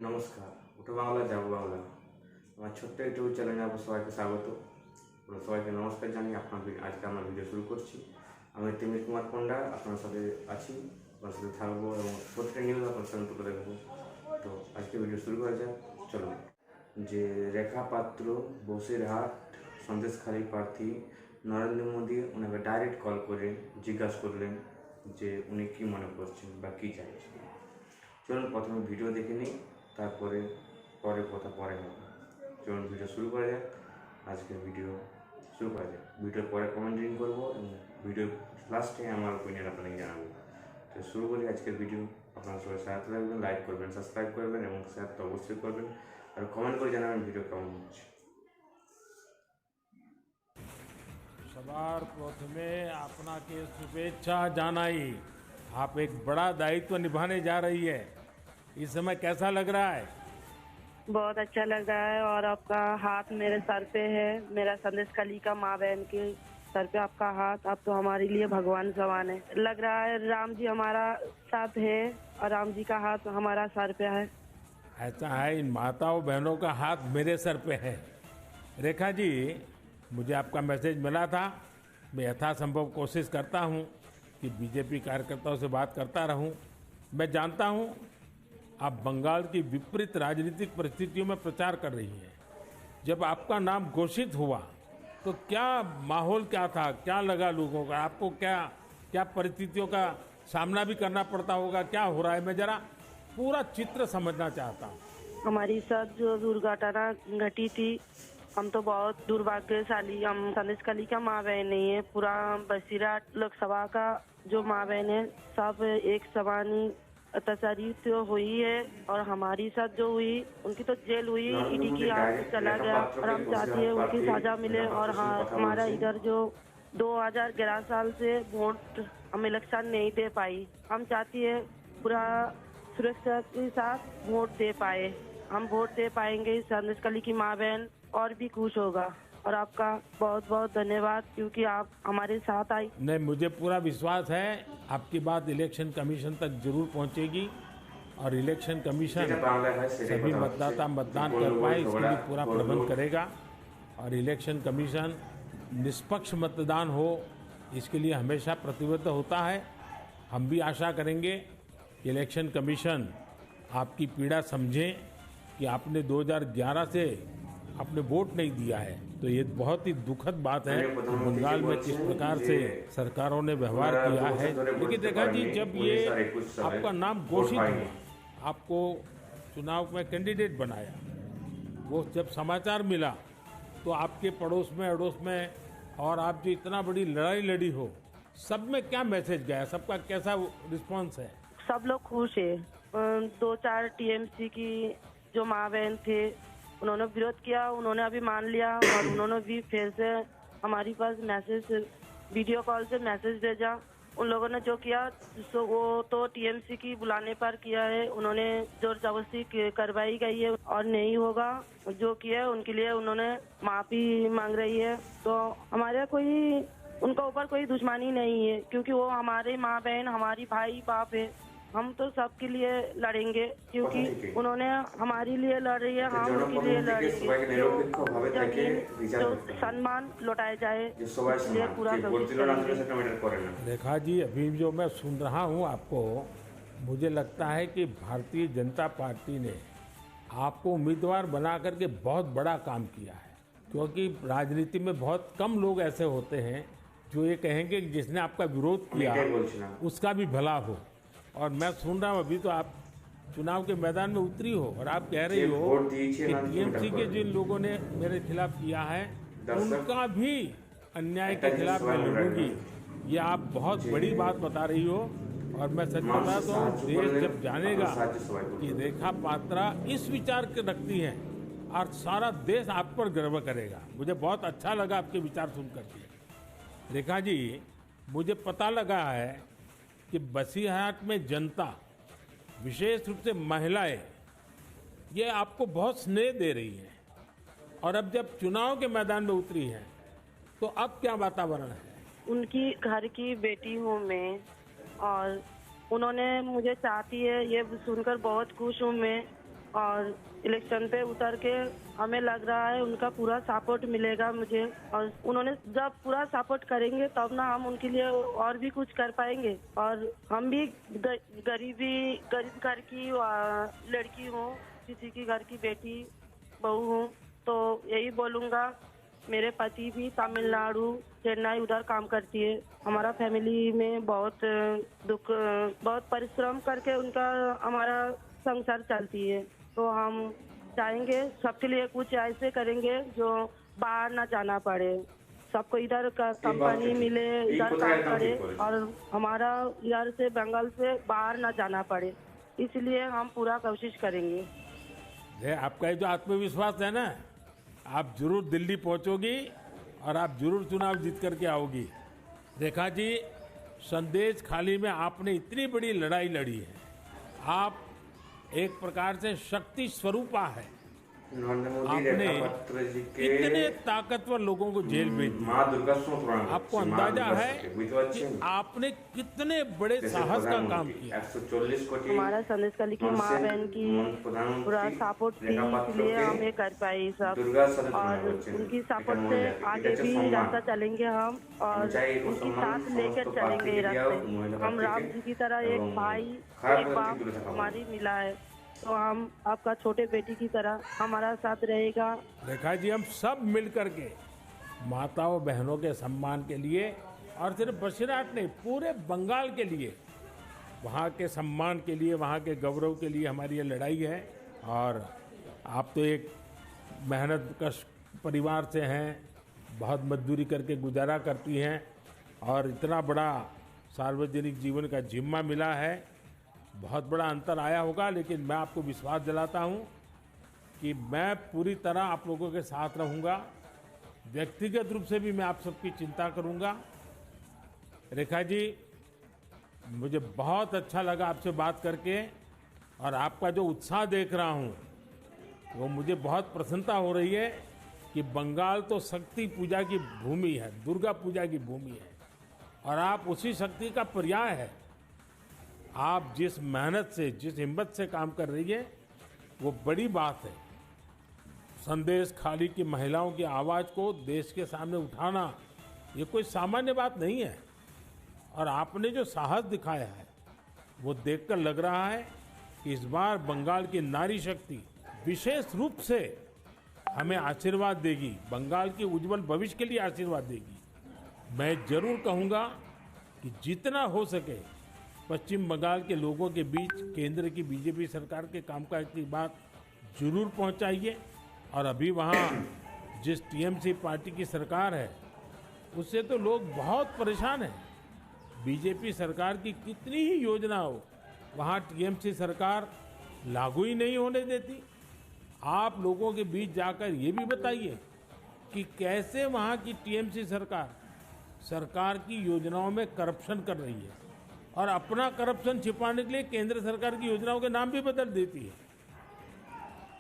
নমস্কার, ওটো বাংলা যাবো বাংলা আমার ছোট্ট ইউটিউব চ্যানেলে আপনার সবাইকে স্বাগত। সবাইকে নমস্কার জানিয়ে আজকে আমরা ভিডিও শুরু করছি। আমি তিমির কুমার পণ্ডা আপনার সাথে আছি, আপনার সাথে থাকবো এবং প্রত্যেকটা নিউজ আপনার সাথে তুলে দেখবো। তো আজকে ভিডিও শুরু করা যাক, চলো। যে রেখা পাত্র বসিরহাট সন্দেশখালী প্রার্থী নরেন্দ্র মোদী ওনাকে ডাইরেক্ট কল করে জিজ্ঞাসা করলেন যে উনি কী মনে করছেন বা কী চাইছেন। চলুন প্রথমে ভিডিও দেখে নিই, তারপরে পরে কথা পরে হবে। চলুন ভিডিও শুরু করা যাক। আজকের ভিডিও শুরু করা যাক। ভিডিওর পরে কমেন্টিং করবো এবং ভিডিও লাস্টে আমার ওপিনিয়ন আপনাকে জানাবো। তো শুরু করি আজকের ভিডিও। আপনারা সবাই সাথে থাকবেন, লাইক করবেন, সাবস্ক্রাইব করবেন এবং শেয়ার তো অবশ্যই করবেন, আর কমেন্ট করে জানাবেন ভিডিও কেমন হচ্ছে। सवार प्रथमे अपना के शुभेच्छा जानाई। आप एक बड़ा दायित्व निभाने जा रही है, इस समय कैसा लग रहा है? बहुत अच्छा लग रहा है और आपका हाथ मेरे सर पे है, मेरा संदेशखाली का माँ बहन के सर पे आपका हाथ, आप तो हमारे लिए भगवान समान है। लग रहा है राम जी हमारा साथ है और राम जी का हाथ हमारा सर पे है। ऐसा है, इन माताओं बहनों का हाथ मेरे सर पे है। रेखा जी, मुझे आपका मैसेज मिला था। मैं यथासंभव कोशिश करता हूं कि बीजेपी कार्यकर्ताओं से बात करता रहूं। मैं जानता हूं आप बंगाल की विपरीत राजनीतिक परिस्थितियों में प्रचार कर रही हैं। जब आपका नाम घोषित हुआ तो क्या माहौल क्या था, क्या लगा लोगों का? आपको क्या क्या परिस्थितियों का सामना भी करना पड़ता होगा? क्या हो रहा है, मैं जरा पूरा चित्र समझना चाहता हूँ। हमारी साथ जो दुर्घटना घटी थी, हम तो बहुत दुर्भाग्यशाली, हम संदेशखाली का माँ बहन नहीं है, पूरा बसीराट लोकसभा का जो माँ बहन है सब एक सवानी अत्याचारी तो हुई है। और हमारी साथ जो हुई उनकी तो जेल हुई, ईडी की हाथ से चला गया और हम चाहते हैं उनकी सजा मिले। और हाँ, हमारा इधर जो 2011 साल से वोट हम इलेक्शन नहीं दे पाई, हम चाहती है पूरा सुरक्षा के साथ वोट दे पाए। हम वोट दे पाएंगे, संदेशखाली की माँ बहन और भी खुश होगा। और आपका बहुत बहुत धन्यवाद क्योंकि आप हमारे साथ आई। नहीं, मुझे पूरा विश्वास है आपकी बात इलेक्शन कमीशन तक जरूर पहुंचेगी और इलेक्शन कमीशन सभी मतदाता मतदान कर पाए इसके लिए पूरा प्रबंध करेगा। और इलेक्शन कमीशन निष्पक्ष मतदान हो इसके लिए हमेशा प्रतिबद्ध होता है। हम भी आशा करेंगे कि इलेक्शन कमीशन आपकी पीड़ा समझे कि आपने 2011 से आपने वोट नहीं दिया है, तो ये बहुत ही दुखद बात है। बंगाल में किस प्रकार से सरकारों ने व्यवहार किया है। लेकिन देखा जी, जब ये आपका नाम घोषित हुआ, आपको चुनाव में कैंडिडेट बनाया, वो जब समाचार मिला तो आपके पड़ोस में अड़ोस में और आप जो इतना बड़ी लड़ाई लड़ी हो, सब में क्या मैसेज गया, सबका कैसा रिस्पॉन्स है? सब लोग खुश है। 2-4 टीएमसी की जो माँ बहन थे उन्होंने विरोध किया, उन्होंने अभी मान लिया और उन्होंने भी फिर से हमारी पास मैसेज, वीडियो कॉल से मैसेज भेजा। उन लोगों ने जो किया वो तो टीएमसी की बुलाने पर किया है, उन्होंने जोर जबरदस्ती करवाई गई है और नहीं होगा जो किया है उनके लिए उन्होंने माफी मांग रही है। तो हमारे कोई उनका ऊपर कोई दुश्मनी नहीं है क्योंकि वो हमारे माँ बहन, हमारी भाई बाप है। हम तो सबके लिए लड़ेंगे क्योंकि उन्होंने हमारे लिए लड़ रही है, हम उनके लिए लड़ेंगे। जो सम्मान लौटाया जाए इसलिए पूरा रेखा जी, अभी जो मैं सुन रहा हूँ आपको, मुझे लगता है कि भारतीय जनता पार्टी ने आपको उम्मीदवार बना करके बहुत बड़ा काम किया है। क्योंकि राजनीति में बहुत कम लोग ऐसे होते हैं जो ये कहेंगे कि जिसने आपका विरोध किया उसका भी भला हो। और मैं सुन रहा हूँ अभी तो आप चुनाव के मैदान में उतरी हो और आप कह रही हो कि टीएमसी के जिन लोगों ने मेरे खिलाफ किया है उनका भी अन्याय के खिलाफ मैं लड़ूंगी। ये आप बहुत बड़ी बात बता रही हो। और मैं सच बता दूं, देश जब जानेगा कि रेखा पात्रा इस विचार के रखती हैं और सारा देश आप पर गर्व करेगा। मुझे बहुत अच्छा लगा आपके विचार सुन करके। रेखा जी, मुझे पता लगा है कि बसीरहाट में जनता, विशेष रूप से महिलाएं, ये आपको बहुत स्नेह दे रही है। और अब जब चुनाव के मैदान में उतरी है तो अब क्या वातावरण है? उनकी घर की बेटी हूँ मैं और उन्होंने मुझे चाहती है, ये सुनकर बहुत खुश हूँ मैं। और इलेक्शन पे उतर के हमें लग रहा है उनका पूरा सपोर्ट मिलेगा मुझे। और उन्होंने जब पूरा सपोर्ट करेंगे तब ना हम उनके लिए और भी कुछ कर पाएंगे। और हम भी गरीब घर की लड़की हूँ, किसी की घर की बेटी बहू हूँ, तो यही बोलूँगा। मेरे पति भी तमिलनाडु चेन्नई उधर काम करती है। हमारा फैमिली में बहुत बहुत परिश्रम करके उनका हमारा संसार चलती है। तो हम चाहेंगे सबके लिए कुछ ऐसे करेंगे जो बाहर ना जाना पड़े, सबको इधर का कंपनी मिले, इधर काम करे और हमारा इधर से बंगाल से बाहर ना जाना पड़े। इसलिए हम पूरा कोशिश करेंगे। आपका ये जो आत्मविश्वास है ना, आप जरूर दिल्ली पहुंचोगी और आप जरूर चुनाव जीत करके आओगी। रेखा जी, संदेश खाली में आपने इतनी बड़ी लड़ाई लड़ी है। आप एक प्रकार से शक्ति स्वरूपा है। आपने इतने ताकतवर लोगों को जेल भेज दिया। आपको अंदाजा है कि आपने कितने बड़े साहस का काम किया। हमारा संदेश खाली की माँ बहन की पूरा सपोर्ट थी, इसलिए हम ये कर पाए सब। और उनकी सपोर्ट से आगे भी रास्ता चलेंगे हम, और उनकी साथ लेकर चलेंगे ये रास्ते। हम राम जी की तरह एक भाई एक बाप हमारी मिला है, तो हम आपका छोटे बेटी की तरह हमारा साथ रहेगा। रेखा जी, हम सब मिलकर के माताओं बहनों के सम्मान के लिए, और सिर्फ बसीरहाट नहीं, पूरे बंगाल के लिए, वहाँ के सम्मान के लिए, वहाँ के गौरव के लिए हमारी ये लड़ाई है। और आप तो एक मेहनत कश परिवार से हैं, बहुत मजदूरी करके गुजारा करती हैं, और इतना बड़ा सार्वजनिक जीवन का जिम्मा मिला है। बहुत बड़ा अंतर आया होगा, लेकिन मैं आपको विश्वास दिलाता हूं कि मैं पूरी तरह आप लोगों के साथ रहूंगा। व्यक्तिगत रूप से भी मैं आप सबकी चिंता करूंगा। रेखा जी, मुझे बहुत अच्छा लगा आपसे बात करके, और आपका जो उत्साह देख रहा हूं वो मुझे बहुत प्रसन्नता हो रही है कि बंगाल तो शक्ति पूजा की भूमि है, दुर्गा पूजा की भूमि है, और आप उसी शक्ति का पर्याय है। आप जिस मेहनत से, जिस हिम्मत से काम कर रही है, वो बड़ी बात है। संदेश खाली की महिलाओं की आवाज़ को देश के सामने उठाना ये कोई सामान्य बात नहीं है। और आपने जो साहस दिखाया है वो देखकर लग रहा है कि इस बार बंगाल की नारी शक्ति विशेष रूप से हमें आशीर्वाद देगी, बंगाल के उज्जवल भविष्य के लिए आशीर्वाद देगी। मैं जरूर कहूँगा कि जितना हो सके पश्चिम बंगाल के लोगों के बीच केंद्र की बीजेपी सरकार के कामकाज की बात जरूर पहुंचाइए। और अभी वहाँ जिस टीएमसी पार्टी की सरकार है उससे तो लोग बहुत परेशान हैं। बीजेपी सरकार की कितनी ही योजना हो, वहाँ टीएमसी सरकार लागू ही नहीं होने देती। आप लोगों के बीच जाकर ये भी बताइए कि कैसे वहाँ की टीएमसी सरकार की योजनाओं में करप्शन कर रही है, और अपना करप्शन छिपाने के लिए केंद्र सरकार की योजनाओं के नाम भी बदल देती है।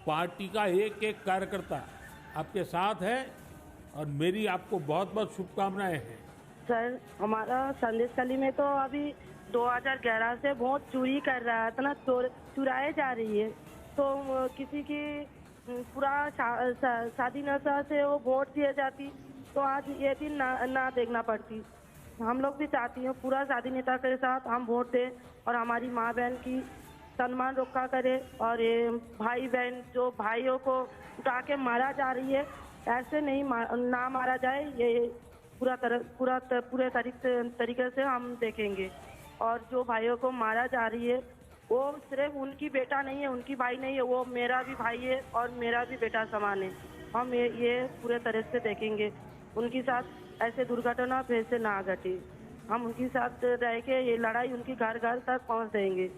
पार्टी का एक एक कार्यकर्ता आपके साथ है, और मेरी आपको बहुत बहुत शुभकामनाएं हैं। सर, हमारा संदेश खाली में तो अभी 2011 से वोट चोरी कर रहा है, इतना चुराए जा रही है। तो किसी की पूरा शादी नशा से वो वोट दिए जाती, तो आज ये दिन ना देखना पड़ती। हम लोग भी चाहती हैं पूरा स्वाधीनता के साथ हम वोट दें, और हमारी माँ बहन की सम्मान रक्षा करे। और ये भाई बहन जो भाइयों को उठा के मारा जा रही है, ऐसे नहीं ना मारा जाए, ये पूरे तरीके से हम देखेंगे। और जो भाइयों को मारा जा रही है वो सिर्फ उनकी बेटा नहीं है, उनकी भाई नहीं है, वो मेरा भी भाई है और मेरा भी बेटा समान है। हम ये पूरे तरह से देखेंगे, उनके साथ ऐसे दुर्घटना फिर से ना घटे। हम उनके साथ रह के ये लड़ाई उनकी घर घर तक पहुंच देंगे।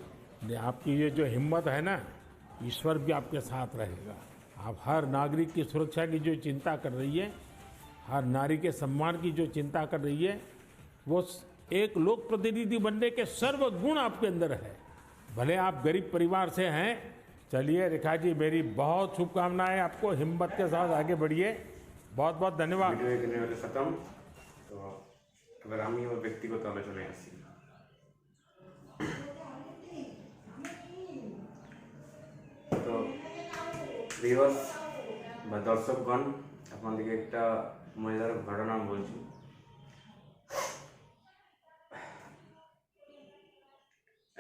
आपकी ये जो हिम्मत है ना, ईश्वर भी आपके साथ रहेगा। आप हर नागरिक की सुरक्षा की जो चिंता कर रही है, हर नारी के सम्मान की जो चिंता कर रही है, वो एक लोक प्रतिनिधि बनने के सर्व गुण आपके अंदर है। भले आप गरीब परिवार से हैं। चलिए रेखा जी, मेरी बहुत शुभकामनाएं आपको, हिम्मत के साथ आगे बढ़िए। बहुत बहुत धन्यवाद। खत्म। तो এবার আমি আমার ব্যক্তিগত আলোচনায় আসি। তো ভিউয়ার্স বা দর্শকগণ, আপনাদেরকে একটা মজাদার ঘটনা বলছি।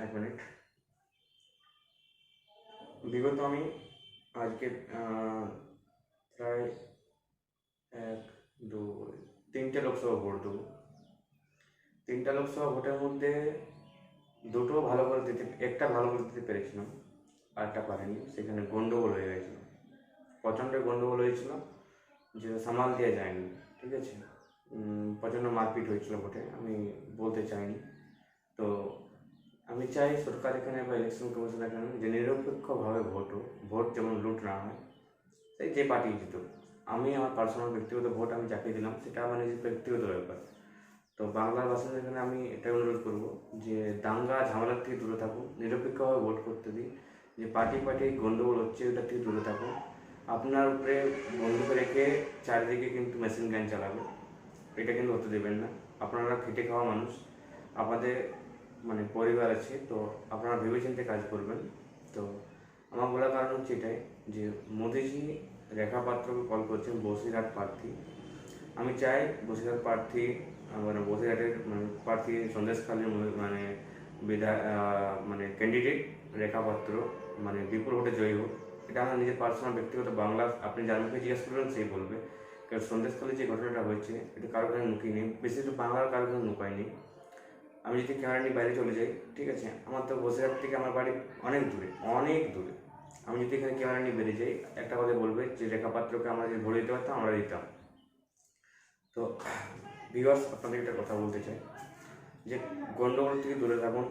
এক মিনিট। বিগত আমি আজকে প্রায় 1, 2, 3টে লোকসভা ভোট দেবো। 3টা লোকসভা ভোটের মধ্যে দুটো ভালো করে দিতে, একটা ভালো করে দিতে পেরেছিলাম, আর একটা পারিনি। সেখানে গন্ডগোল হয়ে গেছিলো, প্রচণ্ড গন্ডগোল হয়েছিল, যে সামাল দেওয়া যায়নি। ঠিক আছে, প্রচণ্ড মারপিট হয়েছিল ভোটে, আমি বলতে চাইনি। তো আমি চাই সরকার এখানে বা ইলেকশন কমিশন এখানে যে নিরপেক্ষভাবে ভোট যেমন লুট না হয়, সেই যে পার্টি জিত। আমি আমার পার্সোনাল ব্যক্তিগত ভোট আমি যাকে দিলাম সেটা আমার নিজের ব্যক্তিগত ব্যাপার। তো বাংলার বাসিন্দাদের এখানে আমি এটাই অনুরোধ করবো যে দাঙ্গা ঝামেলার থেকে দূরে থাকুন, নিরপেক্ষভাবে ভোট করতে দিন। যে পার্টি গন্ডগোল হচ্ছে ওটার থেকে দূরে থাকুন। আপনার উপরে বন্দুক রেখে চারিদিকে কিন্তু মেশিন গান চালাবে, এটা কিন্তু হতে দেবেন না। আপনারা খেটে খাওয়া মানুষ, আপনাদের মানে পরিবার আছে, তো আপনারা ভেবেচিন্তে কাজ করবেন। তো আমার বলার কারণ হচ্ছে এটাই যে মোদিজি রেখা পাত্রকে কল করছেন, বসিরহাট প্রার্থী। আমি চাই বসিরহাট প্রার্থী মানে বসিরহাটের প্রার্থী সন্দেশখালীর মানে ক্যান্ডিডেট রেখা পাত্র মানে বিপুল ভোটে জয়ী হোক। এটা আমার নিজের পার্সোনাল ব্যক্তিগত বাংলা, আপনি যার মুখে জিজ্ঞেস করবেন সেই বলবে। কারণ সন্দেশখালী যে ঘটনাটা হয়েছে এটা কারো কাছে লুকিয়ে নেই, বেশি তো বাংলার কারো কাছে লুকায়নি। আমি যদি ক্যামেরা নিয়ে বাইরে চলে যাই, ঠিক আছে, আমার তো বসিরহাট থেকে আমার বাড়ি অনেক দূরে। আমি যদি এখানে ক্যামেরা নিয়ে বেরিয়ে যাই, একটা কথা বলবে যে রেখা পাত্রকে আমরা যদি ভরে দিতে পারতাম, আমরা দিতাম। তো ভিউয়ার্স, আপনাদের একটা কথা বলতে চাই যে গন্ডগোল থেকে দূরে থাকুন,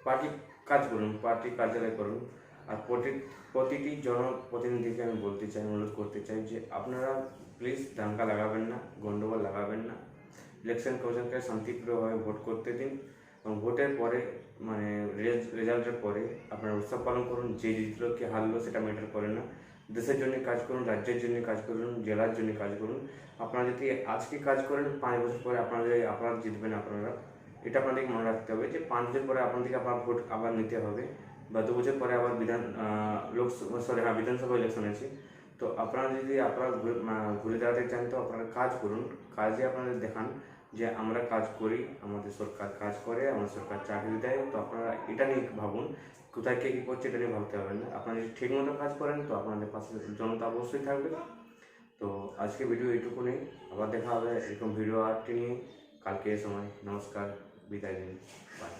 পার্টি কাজ করুন, পার্টি কার্যালয় করুন। আর প্রতিটি জনপ্রতিনিধিকে আমি বলতে চাই, অনুরোধ করতে চাই যে আপনারা প্লিজ দাঙ্গা লাগাবেন না, গন্ডগোল লাগাবেন না। ইলেকশন কমিশনকে শান্তিপ্রিয়ভাবে ভোট করতে দিন এবং ভোটের পরে মানে রেজাল্টের পরে আপনারা উৎসব পালন করুন। যে জিতলো কে হারলো সেটা ম্যাটার করে না। দেশের জন্য কাজ করুন, রাজ্যের জন্য কাজ করুন, জেলার জন্য কাজ করুন। আপনারা যদি আজকে কাজ করেন, 5 বছর পরে আপনারা জিতবেন। আপনারা এটা আপনাদেরকে মনে রাখতে হবে যে 5 বছর পরে আপনাদেরকে আবার ভোট আবার নিতে হবে, বা 2 বছর পরে আবার বিধানসভা ইলেকশন আছে। তো আপনারা যদি ঘুরে দাঁড়াতে চান, তো আপনারা কাজ করুন, কাজে আপনাদের দেখান যে আমরা কাজ করি, আমাদের সরকার কাজ করে, আমাদের সরকার চাকরি দেয়। তো আপনারা এটা নিয়ে ভাবুন, কোথায় কে কী করছে এটা নিয়ে ভাবতে হবে না। আপনারা যদি ঠিকমতো কাজ করেন তো আপনাদের পাশে জনতা অবশ্যই থাকবে। তো আজকে ভিডিও এইটুকু নেই, আবার দেখা হবে এরকম ভিডিও আরটি নিয়ে কালকে সময়। নমস্কার, বিদায় দিন, বাই।